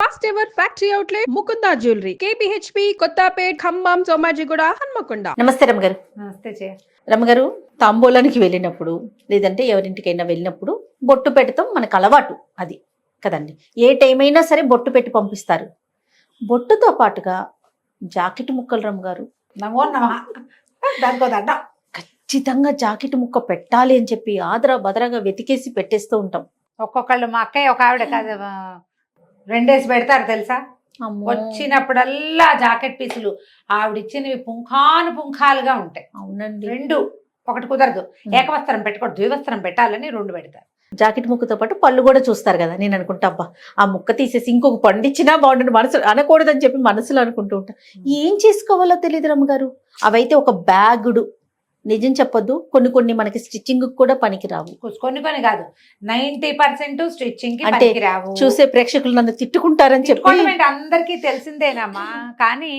First ever factory outlet Mukunda jewellery KPHB Kothapet Khammam Somajiguda Hanamkonda. నమస్తే రమ్మగారు. నమస్తే జయ. రమ్మగారు, తాంబూలానికి వెళ్ళినప్పుడు లేదంటే ఎవరింటికైనా వెళ్ళినప్పుడు బొట్టు పెడతాం, మనకు అలవాటు అది కదండి. ఏ టైం అయినా సరే బొట్టు పెట్టి పంపిస్తారు. బొట్టుతో పాటుగా జాకెట్ ముక్కలు రమ్మగారు నమో నమ. దానికో దండ. ఖచ్చితంగా జాకెట్ ముక్క పెట్టాలి అని చెప్పి ఆదరా బదరాగా వెతికేసి పెట్టేస్తూ ఉంటాం. ఒక్కొక్కళ్ళు మా అక్కయ్య ఒక ఆవిడ కాదు 2 డేస్ పెడతారు తెలుసా. అమ్మో. వచ్చినప్పుడల్లా జాకెట్ పీసులు ఆవిడిచ్చినవి పుంఖాలుగా ఉంటాయి. అవునండి. 2 ఒకటి కుదరదు. ఏకవస్త్రం పెట్టకూడదు, ద్వివస్త్రం పెట్టాలని 2 పెడతారు. జాకెట్ ముక్కతో పాటు పళ్ళు కూడా చూస్తారు కదా. నేను అనుకుంటా, అబ్బా ఆ ముక్క తీసేసి ఇంకొక పండిచ్చినా బాగుంటుంది, మనసు అనకూడదని చెప్పి మనసులో అనుకుంటూ ఉంటా. ఏం చేసుకోవాలో తెలియదు రమ్మగారు. అవైతే ఒక బ్యాగుడు, నిజం చెప్పొద్దు, కొన్ని మనకి స్టిచ్చింగ్ కూడా పనికి రావు. కొన్ని కాదు, 90% స్టిచ్చింగ్ కి అంటే పనికి రావు. చూసే ప్రేక్షకులు నన్ను తిట్టుకుంటారని చెప్పి అందరికీ తెలిసిందేనమ్మా. కానీ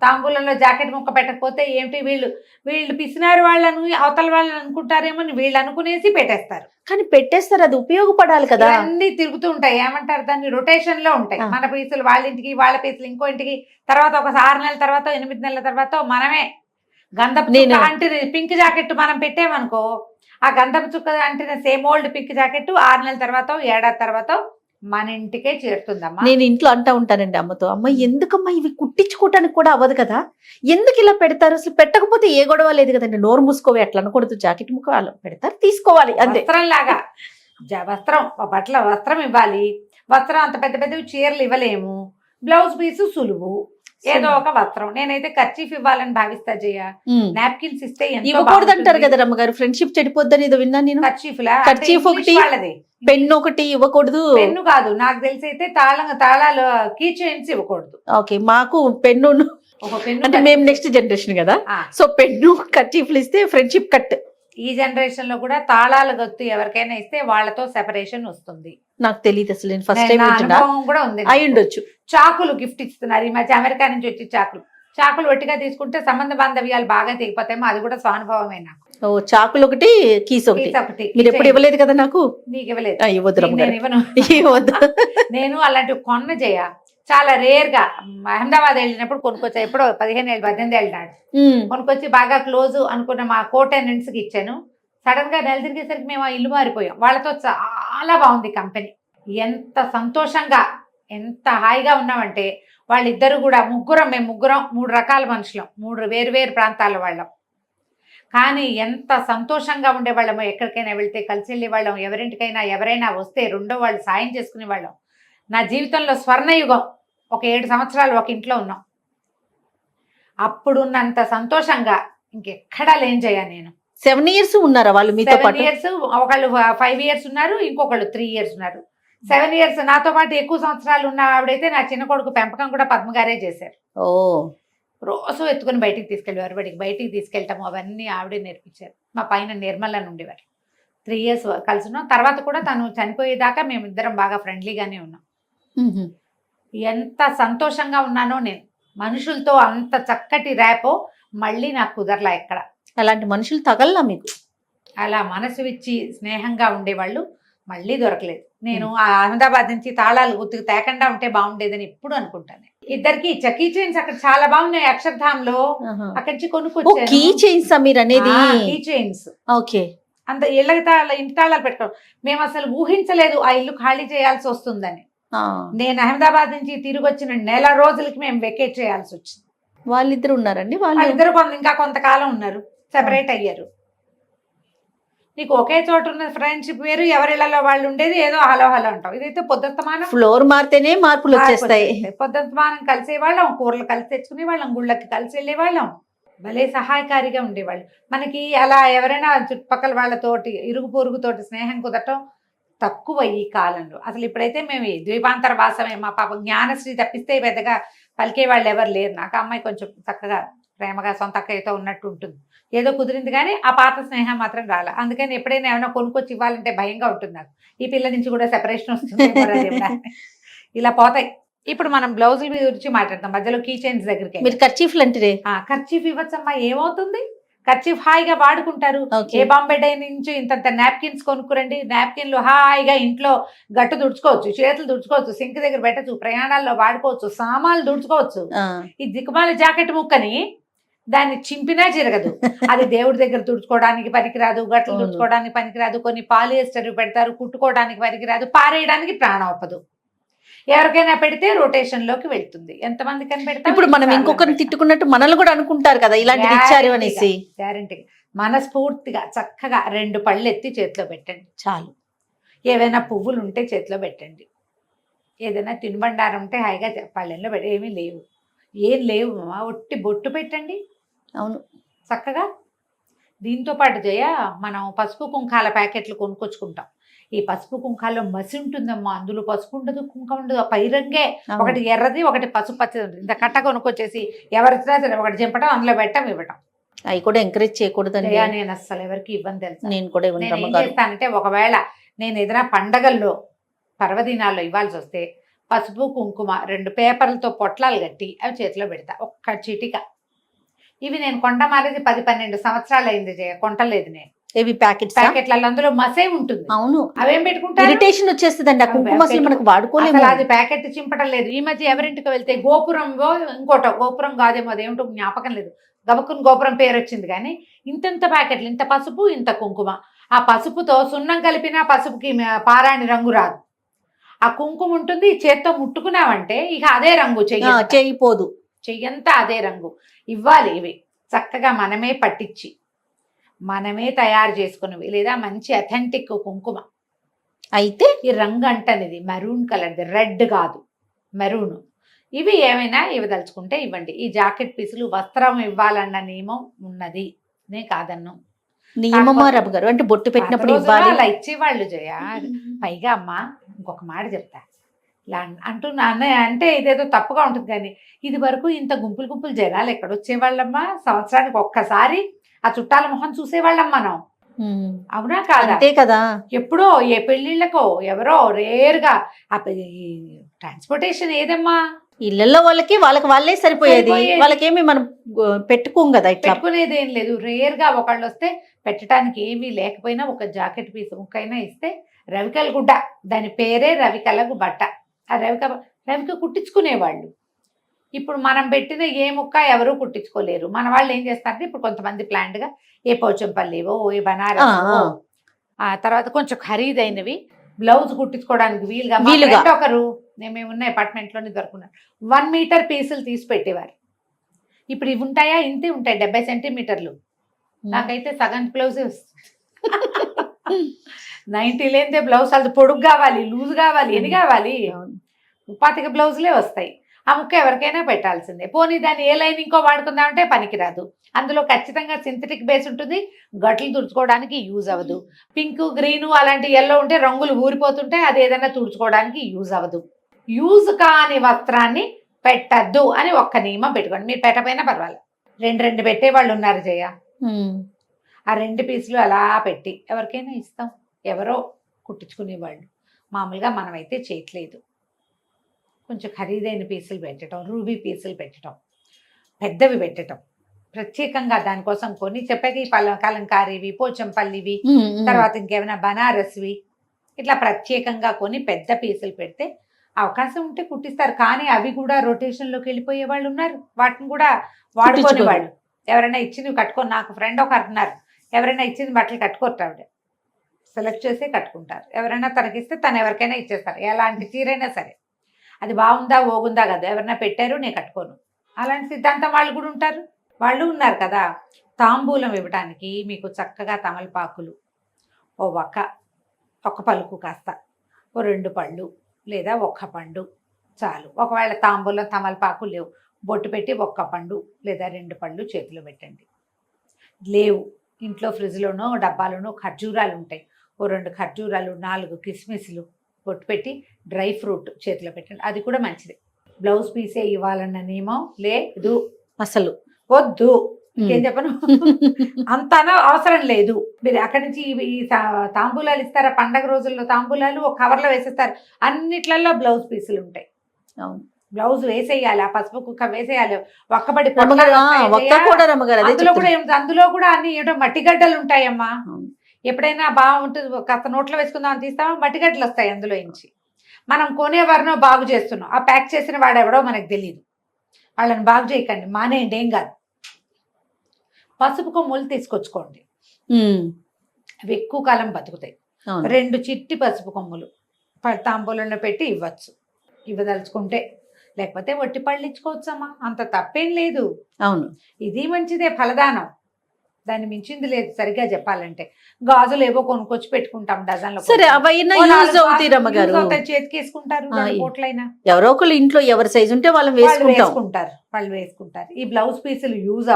తాంబూలంలో జాకెట్ ముక్క పెట్టకపోతే ఏమిటి వీళ్ళు పిసినారు వాళ్ళను అవతల వాళ్ళని అనుకుంటారేమో అని వీళ్ళు అనుకునేసి పెట్టేస్తారు. కానీ పెట్టేస్తారు, అది ఉపయోగపడాలి కదా. అన్ని తిరుగుతూ ఉంటాయి. ఏమంటారు దాన్ని, రొటేషన్ లో ఉంటాయి. మన పీసులు వాళ్ళ ఇంటికి, వాళ్ళ పీసులు ఇంకో ఇంటికి, తర్వాత ఒక 6 నెలల తర్వాత 8 నెలల తర్వాత మనమే గంధపు చుక్క అంటిన పింక్ జాకెట్ మనం పెట్టామనుకో, ఆ గంధపు చుక్క అంటిన సేమ్ ఓల్డ్ పింక్ జాకెట్ 6 నెలల తర్వాత, ఏడాది తర్వాత మన ఇంటికే చేరుతుందమ్మా. నేను ఇంట్లో అంటా ఉంటానండి అమ్మతో, అమ్మ ఎందుకమ్మా ఇవి కుట్టించుకోవటానికి కూడా అవ్వదు కదా, ఎందుకు ఇలా పెడతారు, అసలు పెట్టకపోతే ఏ గొడవ లేదు కదండి, నోరు మూసుకోవి అట్లా అనకూడదు, జాకెట్ ముక్క అలా పెడతారు తీసుకోవాలి అంతే. వస్త్రం లాగా వస్త్రం ఇవ్వాలి. వస్త్రం అంత పెద్ద పెద్ద చీరలు ఇవ్వలేము. బ్లౌజ్ పీసు సులువు, ఏదో ఒక వస్త్రం. నేనైతే కర్చీఫ్ ఇవ్వాలని భావిస్తా జయ. నాప్కిన్స్ ఇస్తే ఇవ్వకూడదు అంటారు కదా రమ్మగారు, ఫ్రెండ్షిప్ చెడిపోద్దని ఏదో విన్నాను నేను. కర్చీఫ్ ఒకటి, పెన్ను ఒకటి ఇవ్వకూడదు. పెన్ను కాదు, నాకు తెలిసి అయితే తాళాలు కీ చైన్స్ ఇవ్వకూడదు. ఓకే, మాకు పెన్ను అంటే మేము నెక్స్ట్ జనరేషన్ కదా, సో పెన్ను కర్చీఫ్లు ఇస్తే ఫ్రెండ్షిప్ కట్. ఈ జనరేషన్ లో కూడా తాళాలు గొత్తు ఎవరికైనా ఇస్తే వాళ్ళతో సెపరేషన్ వస్తుంది. నాకు తెలియదు అసలు, నేను ఫస్ట్ టైం అనుభవం కూడా ఉంది. అయి ఉండొచ్చు. చాకులు గిఫ్ట్ ఇస్తున్నారు ఈ మధ్య, అమెరికా నుంచి వచ్చి చాకులు ఒట్టిగా తీసుకుంటే సంబంధ బాంధవ్యాలు బాగా తెగిపోతాయేమో, అది కూడా స్వానుభవమే నాకు. ఓ చాకులు ఒకటి, కీస్ ఒకటి. మీరు ఎప్పుడు ఇవ్వలేదు కదా నాకు. నీకు ఇవ్వలేదు. ఇవ్వద్దు. నేను అలాంటివి కొన్న చేయ చాలా రేర్ గా అహ్మదాబాద్ వెళ్ళినప్పుడు కొనుక్కొచ్చా. ఎప్పుడో 18 ఏళ్ళు నాడు కొనుక్కొచ్చి బాగా క్లోజ్ అనుకున్న మా కోటెనెంట్స్ కి ఇచ్చాను. సడన్ గా నెల తిరిగేసరికి మేము ఆ ఇల్లు మారిపోయాం. వాళ్ళతో చాలా బాగుంది కంపెనీ. ఎంత సంతోషంగా, ఎంత హాయిగా ఉన్నామంటే వాళ్ళిద్దరు కూడా మేము ముగ్గురం 3 రకాల మనుషులం, 3 వేరు ప్రాంతాల వాళ్ళం. కానీ ఎంత సంతోషంగా ఉండేవాళ్ళము. ఎక్కడికైనా వెళ్తే కలిసి వెళ్ళేవాళ్ళం. ఎవరింటికైనా ఎవరైనా వస్తే రెండో వాళ్ళు సాయం చేసుకునే వాళ్ళం. నా జీవితంలో స్వర్ణయుగం. ఒక 7 సంవత్సరాలు ఒక ఇంట్లో ఉన్నాం. అప్పుడున్నంత సంతోషంగా ఇంకెక్కడా లేం చేయ. నేను 7 years ఉన్నారా వాళ్ళు మీతో పాటు? 7 years, ఒకళ్ళు 5 years ఉన్నారు, ఇంకొకళ్ళు 3 years ఉన్నారు. 7 years నాతో పాటు ఎక్కువ సంవత్సరాలు ఉన్న ఆవిడైతే నా చిన్న కొడుకు పెంపకం కూడా పద్మగారే చేశారు. ఓ, రోజు ఎత్తుకుని బయటికి తీసుకెళ్ళేవారు. బయటికి తీసుకెళ్ళటము అవన్నీ ఆవిడే నేర్పించారు. మా పైన నిర్మలని ఉండేవారు. 3 years కలిసి ఉన్నాం. తర్వాత కూడా తను చనిపోయేదాకా మేమిద్దరం బాగా ఫ్రెండ్లీగానే ఉన్నాం. ఎంత సంతోషంగా ఉన్నానో నేను. మనుషులతో అంత చక్కటి ర్యాపో మళ్ళీ నాకు కుదరలా ఎక్కడ. అలాంటి మనుషులు తగలలా మీకు? అలా మనసు ఇచ్చి స్నేహంగా ఉండేవాళ్ళు మళ్ళీ దొరకలేదు. నేను ఆ అహ్మదాబాద్ నుంచి తాళాలు గుర్తుకు తేకుండా ఉంటే బాగుండేదని ఎప్పుడు అనుకుంటాను. ఇద్దరికి కీ చైన్స్ అక్కడ చాలా బాగున్నాయి. అక్షర్ధాంలో అక్కడి నుంచి కొనుక్కొచ్చాను. కీ చైన్స్ మీరు అనేది? Key chains. ఓకే. అంత ఇంటి తాళాలు పెట్టుకోవడం మేము అసలు ఊహించలేదు ఆ ఇల్లు ఖాళీ చేయాల్సి వస్తుందని. నేను అహ్మదాబాద్ నుంచి తిరిగి వచ్చిన నెల రోజులకి మేము వెకేట్ చేయాల్సి వచ్చింది. వాళ్ళిద్దరు ఉన్నారండి? వాళ్ళిద్దరు ఇంకా కొంతకాలం ఉన్నారు, సెపరేట్ అయ్యారు. నీకు ఒకే చోట ఉన్న ఫ్రెండ్షిప్ వేరు, ఎవరిళ్లలో వాళ్ళు ఉండేది ఏదో హలో అంటాం. ఇదైతే పొద్దుస్తమానం ఫ్లోర్ మారితేనే మార్పులు వచ్చేస్తాయి. పొద్దుస్తమానం కలిసేవాళ్ళం, కూరలు కలిసి తెచ్చుకునే వాళ్ళం, గుళ్ళకి కలిసి వెళ్ళేవాళ్ళం. భలే సహాయకారిగా ఉండేవాళ్ళు మనకి. అలా ఎవరైనా చుట్టుపక్కల వాళ్ళతోటి ఇరుగు పొరుగుతోటి స్నేహం కుదరటం తక్కువ ఈ కాలంలో. అసలు ఇప్పుడైతే మేము ద్వీపాంతర వాసమే. మా పాప జ్ఞానశ్రీ తప్పిస్తే పెద్దగా పలికే వాళ్ళు ఎవరు లేరు. నాకు అమ్మాయి కొంచెం చక్కగా ప్రేమగా సొంత అక్కయ్యతో ఉన్నట్టు ఉంటుంది. ఏదో కుదిరింది కానీ ఆ పాత స్నేహం మాత్రం రాలే. అందుకని ఎప్పుడైనా ఏమైనా కొనుక్కొచ్చి ఇవ్వాలంటే భయంగా ఉంటుంది నాకు. ఈ పిల్ల నుంచి కూడా సెపరేషన్ వస్తుంది. ఇలా పోతాయి. ఇప్పుడు మనం బ్లౌజుల గురించి మాట్లాడతాం. మధ్యలో కీ చైన్స్ దగ్గరికి. మీరు కర్చీఫ్లు అంటే కర్చీఫ్ ఇవ్వచ్చమ్మా, ఏమవుతుంది? కర్చీఫ్ హాయిగా వాడుకుంటారు. Okay. ఏ బాంబే డై నుంచి ఇంతంత నాప్కిన్స్ కొనుక్కురండి, నాప్కిన్లు హాయిగా ఇంట్లో గట్టు తుడుచుకోవచ్చు, చేతులు తుడుచుకోవచ్చు, సింక్ దగ్గర పెట్టచ్చు, ప్రయాణాల్లో వాడుకోవచ్చు, సామాన్లు తుడుచుకోవచ్చు. ఈ దిక్కుమాల జాకెట్ ముక్కని దాన్ని చింపినా జరగదు. అది దేవుడి దగ్గర తుడుచుకోవడానికి పనికిరాదు, గట్లు అవును. తుడుచుకోవడానికి పనికిరాదు, కొన్ని పాలియస్టర్ పెడతారు, కుట్టుకోవడానికి పనికిరాదు, పారేయడానికి ప్రాణం ఒప్పదు. ఎవరికైనా పెడితే రొటేషన్ లోకి వెళ్తుంది. ఎంతమంది కని పెడతాం. ఇప్పుడు మనం ఇంకొకరిని తిట్టుకున్నట్టు మనల్ని కూడా అనుకుంటారు కదా ఇలాంటిది ఇచ్చారు అనేసి. గ్యారంటీగా మనస్ఫూర్తిగా చక్కగా 2 పళ్ళు ఎత్తి చేతిలో పెట్టండి చాలు. ఏవైనా పువ్వులు ఉంటే చేతిలో పెట్టండి, ఏదైనా తినుబండారం ఉంటే హాయిగా పళ్ళెంలో పెట్టి, ఏమీ లేవు, ఏం లేవు, ఒట్టి బొట్టు పెట్టండి అవును. చక్కగా. దీంతో పాటు జయ మనం పసుపు కుంకాల ప్యాకెట్లు కొనుక్కొచ్చుకుంటాం. ఈ పసుపు కుంకాల్లో మసి ఉంటుందమ్మా, అందులో పసుపు ఉండదు, కుంకం ఉండదు, ఆ పైరంగే ఒకటి ఎర్రది ఒకటి పసుపు పచ్చది ఉంటుంది. ఇంత కట్ట కొనుక్కొచ్చేసి ఎవరిచ్చినా సరే ఒకటి చింపడం, అందులో పెట్టడం, ఇవ్వటం. అవి కూడా ఎంకరేజ్ చేయకూడదండి. నేను అస్సలు ఎవరికి ఇవ్వని తెలుసు. నేను కూడా నేను ఏం ఇవ్వను. చేస్తానంటే ఒకవేళ నేను ఏదైనా పండగల్లో పర్వదినాల్లో ఇవ్వాల్సి వస్తే పసుపు కుంకుమ 2 పేపర్లతో పొట్లాలు కట్టి అవి చేతిలో పెడతా, ఒక్క చిటిక. ఇవి నేను కొండ మారేది 10-12 సంవత్సరాలు అయింది జయ, కొంటలేదు నేను. ఏవి ప్యాకెట్స్? ప్యాకెట్లలో అందులో మసే ఉంటుంది. అవును. అవేం పెట్టుకుంటారు, ఇరిటేషన్ వచ్చేస్తుందండి. ఆ కుంకుమ అసలు మనకు వాడుకోలేము. అసలు అది ప్యాకెట్ చింపటం లేదు. ఈ మధ్య ఎవరింటికి వెళ్తే గోపురం, ఇంకోటో గోపురం కాదేమో, అదేమిటో జ్ఞాపకం లేదు, గబక్కుని గోపురం పేరు వచ్చింది. కానీ ఇంత ప్యాకెట్లు, ఇంత పసుపు, ఇంత కుంకుమ. ఆ పసుపుతో సున్నం కలిపినా పసుపుకి పారాణి రంగు రాదు. ఆ కుంకుమ ఉంటుంది, చేత్తో ముట్టుకున్నావంటే ఇక అదే రంగు, చేయిపోదు, చెయ్యంతా అదే రంగు. ఇవ్వాలి ఇవి చక్కగా మనమే పట్టించి మనమే తయారు చేసుకున్నవి, లేదా మంచి అథెంటిక్ కుంకుమ. అయితే ఈ రంగు అంటనేది మెరూన్ కలర్ది, రెడ్ కాదు, మెరూన్. ఇవి ఏమైనా ఇవ్వదలుచుకుంటే ఇవ్వండి. ఈ జాకెట్ పీసులు వస్త్రం ఇవ్వాలన్న నియమం ఉన్నది, నేను కాదన్ను. నియమమా రమ్మ గారు? అంటే బొట్టు పెట్టినప్పుడు ఇవ్వాలి, అలా ఇచ్చేవాళ్ళు జయ. పైగా అమ్మ ఇంకొక మాట చెప్తా, ఇలా అంటున్నా అంటే ఇదేదో తప్పుగా ఉంటుంది, కానీ ఇది వరకు ఇంత గుంపులు జనాలు ఎక్కడొచ్చేవాళ్ళమ్మా? సంవత్సరానికి ఒక్కసారి ఆ చుట్టాల మొహం చూసేవాళ్ళం మనం, అవునా కాదా? అంతే కదా. ఎప్పుడో ఏ పెళ్లిళ్ళకో ఎవరో రేర్గా. ట్రాన్స్పోర్టేషన్ ఏదమ్మా, ఇళ్లలో వాళ్ళకి వాళ్ళే సరిపోయేది. వాళ్ళకేమి మనం పెట్టుకోం కదా, ఇట్లా పెట్టుకునేది ఏం లేదు. రేర్గా ఒకళ్ళు వస్తే పెట్టడానికి ఏమీ లేకపోయినా ఒక జాకెట్ పీస్ ముక్కైనా ఇస్తే, రవికల గుడ్డ, దాని పేరే రవికలకు బట్ట, ఆ రవిక కుట్టించుకునేవాళ్ళు. ఇప్పుడు మనం పెట్టిన ఏ ముక్క ఎవరూ కుట్టించుకోలేరు. మన వాళ్ళు ఏం చేస్తారంటే ఇప్పుడు కొంతమంది ప్లాంట్గా ఏ పోచంపల్లివో, ఏ బనారస్, ఆ తర్వాత కొంచెం ఖరీదైనవి బ్లౌజ్ కుట్టించుకోవడానికి వీలుగా ఒకరు, మేమున్న అపార్ట్మెంట్లోనే దొరుకున్నారు, 1 మీటర్ పీసులు తీసి పెట్టేవారు. ఇప్పుడు ఇవి ఉంటాయా? ఇంతే ఉంటాయి, 70 సెంటీమీటర్లు. నాకైతే సగం బ్లౌజే వస్తుంది. 90 లేనిదే బ్లౌజ్, అది పొడుగు కావాలి, లూజ్ కావాలి, ఎన్ని కావాలి, 25 బ్లౌజులే వస్తాయి. ఆ ముక్క ఎవరికైనా పెట్టాల్సిందే. పోనీ దాన్ని ఏ లైనింగ్కో వాడుకుందామంటే పనికిరాదు. అందులో ఖచ్చితంగా సింథటిక్ బేస్ ఉంటుంది, గట్లు తుడుచుకోవడానికి యూజ్ అవ్వదు. పింక్, గ్రీను అలాంటి ఎల్లో ఉంటే రంగులు ఊరిపోతుంటే అది ఏదైనా తుడుచుకోవడానికి యూజ్ అవ్వదు. యూజ్ కాని వస్త్రాన్ని పెట్టద్దు అని ఒక్క నియమం పెట్టుకోండి. మీరు పెట్టపోయినా పర్వాలేదు. 2 పెట్టేవాళ్ళు ఉన్నారు జయ. ఆ 2 పీసులు అలా పెట్టి ఎవరికైనా ఇస్తాం, ఎవరో కుట్టించుకునేవాళ్ళు. మామూలుగా మనమైతే చేయట్లేదు. కొంచెం ఖరీదైన పీసులు పెట్టడం, రూబీ పీసులు పెట్టడం, పెద్దవి పెట్టడం, ప్రత్యేకంగా దానికోసం కొన్ని చెప్పాక ఈ కలంకారీవి, పోచంపల్లివి, తర్వాత ఇంకేమైనా బనారస్వి, ఇట్లా ప్రత్యేకంగా కొన్ని పెద్ద పీసులు పెడితే అవకాశం ఉంటే కుట్టిస్తారు. కానీ అవి కూడా రొటేషన్లోకి వెళ్ళిపోయే వాళ్ళు ఉన్నారు, వాటిని కూడా వాడుకునే వాళ్ళు. ఎవరైనా ఇచ్చింది కట్టుకొని, నాకు ఫ్రెండ్ ఒక అంటున్నారు, ఎవరైనా ఇచ్చింది బట్టలు కట్టుకోరు, ఆవిడ సెలెక్ట్ చేసే కట్టుకుంటారు. ఎవరైనా తనకిస్తే తను ఎవరికైనా ఇచ్చేస్తారు, ఎలాంటి చీరైనా సరే. అది బాగుందా ఓగుందా కదా, ఎవరైనా పెట్టారు నేను కట్టుకోను, అలాంటి సిద్ధాంతం వాళ్ళు కూడా ఉంటారు, వాళ్ళు ఉన్నారు కదా. తాంబూలం ఇవ్వడానికి మీకు చక్కగా తమలపాకులు, ఒక పలుకు కాస్త, 2 పళ్ళు లేదా 1 పండు చాలు. ఒకవేళ తాంబూలం తమలపాకు లేవు, బొట్టు పెట్టి 1 పండు లేదా 2 పళ్ళు చేతిలో పెట్టండి. లేవు ఇంట్లో ఫ్రిడ్జ్లోనో డబ్బాలోనో ఖర్జూరాలు ఉంటాయి, 2 ఖర్జూరాలు, 4 కిస్మిస్లు బొట్టు పెట్టి డ్రై ఫ్రూట్ చేతిలో పెట్టండి, అది కూడా మంచిది. బ్లౌజ్ పీసే ఇవ్వాలన్న నియమం లేదు, అసలు వద్దు. ఇంకేం చెప్పను, అంత అవసరం లేదు. మీరు అక్కడి నుంచి ఈ తాంబూలాలు ఇస్తారా, పండగ రోజుల్లో తాంబూలాలు ఒక కవర్లో వేసేస్తారు, అన్నిట్లలో బ్లౌజ్ పీసులు ఉంటాయి. బ్లౌజ్ వేసేయాలి, ఆ పసుపు కుక్క వేసేయాలి, ఒక్కబడి రమ్మగారు ఒక్క కూడా రమ్మగారు అదే అందులో కూడా చెప్తున్నా. అందులో కూడా అన్ని ఏంటో మట్టిగడ్డలు ఉంటాయమ్మా. అవును. ఎప్పుడైనా బాగుంటుంది కాస్త నోట్లో వేసుకుందాం అని తీస్తామా మట్టిగడ్డలు వస్తాయి అందులో నుంచి. మనం కొనేవారినో బాగు చేస్తున్నాం, ఆ ప్యాక్ చేసిన వాడు ఎవడో మనకు తెలియదు. వాళ్ళని బాగు చేయకండి, మానేయండి, ఏం కాదు. పసుపు కొమ్ములు తీసుకొచ్చుకోండి, అవి ఎక్కువ కాలం బతుకుతాయి. అవును. 2 చిట్టి పసుపు కొమ్ములు తాంబూలంలో పెట్టి ఇవ్వచ్చు, ఇవ్వదలుచుకుంటే. లేకపోతే వట్టి పళ్ళు ఇచ్చుకోవచ్చమ్మా, అంత తప్పేం లేదు. అవును. ఇది మంచిదే, ఫలదానం, దాన్ని మించింది లేదు. సరిగ్గా చెప్పాలంటే గాజులు ఏవో కొనుక్కొచ్చి పెట్టుకుంటాం డజన్లో. సరే అవైనా యూజ్ అవుతాయి రమ్మగారు, చేతికి వేసుకుంటారు, ఆ, 2 పూట్లైనా. ఎవరో ఒకళ్ళు ఇంట్లో ఎవరి సైజు ఉంటే వాళ్ళని వాళ్ళు వేసుకుంటారు. ఈ బ్లౌజ్ పీసులు యూజ్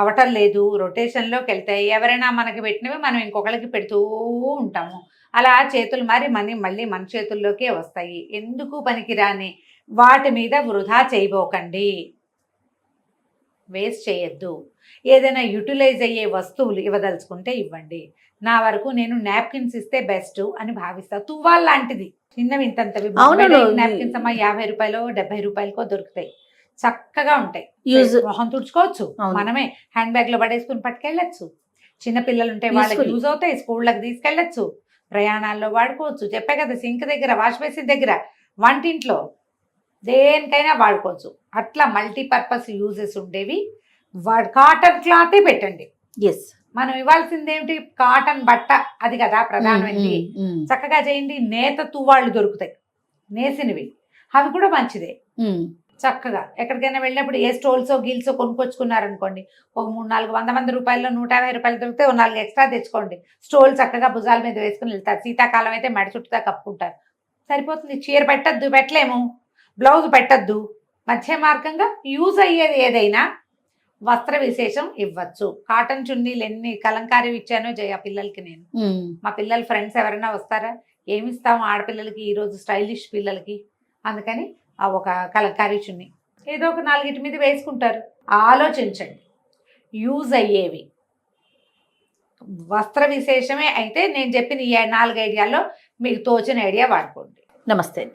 అవటం లేదు, రొటేషన్లోకి వెళ్తాయి. ఎవరైనా మనకి పెట్టినవి మనం ఇంకొకరికి పెడుతూ ఉంటాము. అలా చేతులు మారి మళ్ళీ మన చేతుల్లోకే వస్తాయి. ఎందుకు పనికిరాని వాటి మీద వృధా చేయబోకండి, వేస్ట్ చేయొద్దు. ఏదైనా యూటిలైజ్ అయ్యే వస్తువులు ఇవ్వదలుచుకుంటే ఇవ్వండి. నా వరకు నేను నాప్కిన్స్ ఇస్తే బెస్ట్ అని భావిస్తా. తువ్వాల్ లాంటిది, చిన్నవి ఇంతంతవి నాప్కిన్స్ అమ్మా 50 రూపాయలు 70 రూపాయలకో దొరుకుతాయి, చక్కగా ఉంటాయి. మొహం తుడుచుకోవచ్చు, మనమే హ్యాండ్ బ్యాగ్ లో పడేసుకుని పట్టుకెళ్ళచ్చు. చిన్న పిల్లలు ఉంటే వాళ్ళకి యూజ్ అవుతాయి, స్కూళ్ళకి తీసుకెళ్ళచ్చు, ప్రయాణాల్లో వాడుకోవచ్చు. చెప్పే కదా, సింక్ దగ్గర, వాష్ బేసిన్ దగ్గర, వంటింట్లో దేనికైనా వాడుకోవచ్చు. అట్లా మల్టీపర్పస్ యూజెస్ ఉండేవి. కాటన్ క్లాతే పెట్టండి. మనం ఇవ్వాల్సింది ఏమిటి, కాటన్ బట్ట, అది కదా ప్రధానమైనది. చక్కగా చేయండి. నేత తువ్వాళ్ళు దొరుకుతాయి, నేసినవి, అవి కూడా మంచిదే. చక్కగా ఎక్కడికైనా వెళ్ళినప్పుడు ఏ స్టోల్సో గీల్సో కొనుక్కొచ్చుకున్నారనుకోండి, ఒక 300-400 రూపాయల్లో 150 రూపాయలు దొరికితే 4 ఎక్స్ట్రా తెచ్చుకోండి. స్టోల్ చక్కగా భుజాల మీద వేసుకుని వెళ్తారు. శీతాకాలం అయితే మెడ చుట్టూతా కప్పుకుంటారు, సరిపోతుంది. చీర పెట్టలేము, బ్లౌజ్ పెట్టద్దు. మధ్య మార్గంగా యూజ్ అయ్యేది ఏదైనా వస్త్ర విశేషం ఇవ్వచ్చు. కాటన్ చున్నీలు ఎన్ని కలంకారీ ఇచ్చానో జయ పిల్లలకి నేను. మా పిల్లల ఫ్రెండ్స్ ఎవరైనా వస్తారా, ఏమిస్తాము ఆడపిల్లలకి ఈరోజు, స్టైలిష్ పిల్లలకి. అందుకని ఆ ఒక కలంకారీ చున్నీ ఏదో ఒక 4 మీద వేసుకుంటారు. ఆలోచించండి, యూజ్ అయ్యేవి వస్త్ర విశేషమే అయితే నేను చెప్పిన ఈ 4 ఐడియాల్లో మీకు తోచిన ఐడియా వాడుకోండి. నమస్తే.